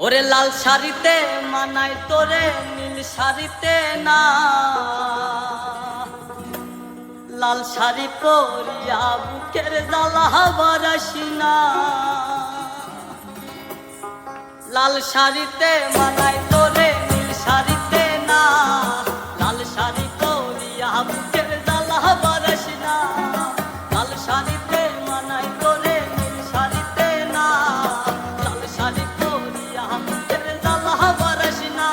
ওরে লাল শাড়িতে মানাই তোরে নীল শাড়িতে না, লাল শাড়ি পরিয়া বুকের জ্বালা বারাসি না। লাল শাড়িতে মানাই তোরে নীল শাড়িতে না, লাল শাড়ি পরিয়া বুকের জ্বালা বারাসি না। লাল শাড়িতে মানাই তোরে নীল শাড়িতে না, লাল শাড়ি পরিয়া বুকের জ্বালা বারাসি না।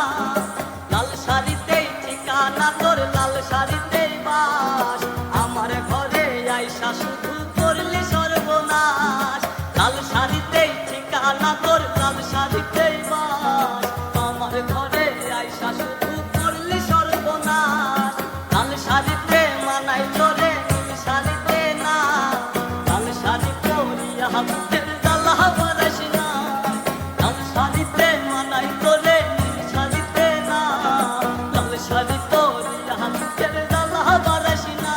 লাল শাড়িতেই ঠিকানা তোর, লাল শাড়িতেই বাস, আমার ঘরে আইসা শুধু করলি সর্বনাশ। লাল শাড়িতেই ঠিকানা তোর, লাল শাড়িতেই বাস, আমার ঘরে আইসা শুধু করলি সর্বনাশ। লাল শাড়িতে মানাই তোরে নীল শাড়িতে না, লাল শাড়ি পরিয়া বুকের জ্বালা বারাসি না। লাল শাড়িতে মানাই তোরে নীল শাড়িতে না, লাল শাড়ি পরিয়া বুকের জ্বালা বারাসি না।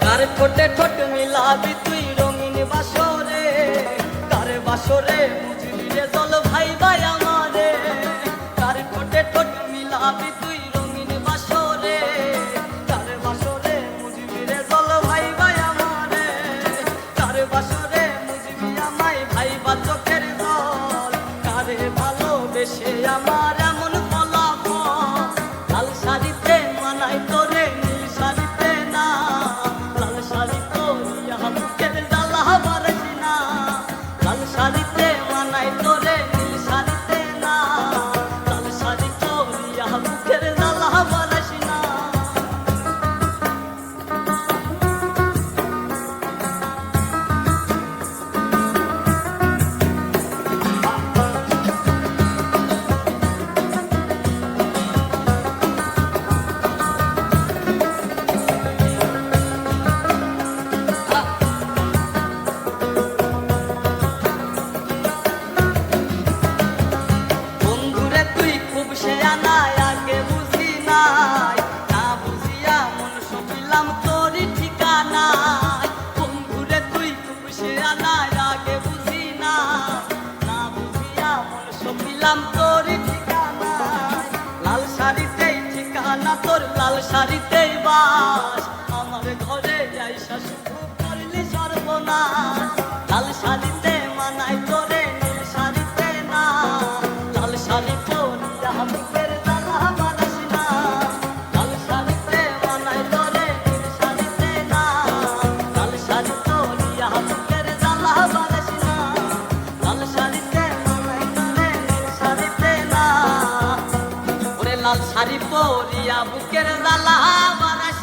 কার ঠোঁটে ঠোঁট মিলাবি তুই রঙিন বাসরে, কার বাসরে বুঝবি রে জল ভাই ভাই আমারে। কার ঠোঁটে ঠোঁট মিলাবি তুই রঙিন বাসরে, কার বাসরে বুঝবি রে জল ভাই ভাই আমারে। কার বাসরে বুঝবি আমায় ভাই বা চোখের জল, কারে ভালোবেসে আমার এমন ফলাফল। লাল শাড়িতে মানাই তোরে নীল শাড়িতে না, লাল শাড়ি পরিয়া বুকের জ্বালা বারাসি না। লাল শাড়িতে মানাই তোরে নীল শাড়িতে না, লাল শাড়ি পরিয়া বুকের জ্বালা বারাসি না। বন্ধুরে তুই খুব শেয়ানা, আগে বুঝি নাই, না বুঝিয়া মন সপিলাম তোরই ঠিকানায়। বন্ধুরে তুই খুব শেয়ানা, আগে বুঝি নাই, না বুঝিয়া মন সপিলাম তোরই ঠিকানায়। লাল শাড়িতেই ঠিকানা তোর, লাল শাড়িতেই বাস, আমার ঘরে আইসা শুধু করলি সর্বনাশ। লাল শাড়িতে মানাই তোরে নীল শাড়িতে না, লাল শাড়ি পরিয়া বুকের জ্বালা বারাসি না। লাল শাড়িতে মানাই তোরে নীল শাড়িতে না, লাল শাড়ি পরিয়া বুকের জ্বালা বারাসি না। লাল শাড়িতে মানাই তোরে নীল শাড়িতে না, ওরে লাল শাড়ি পরিয়া বুকের জ্বালা বারাসি।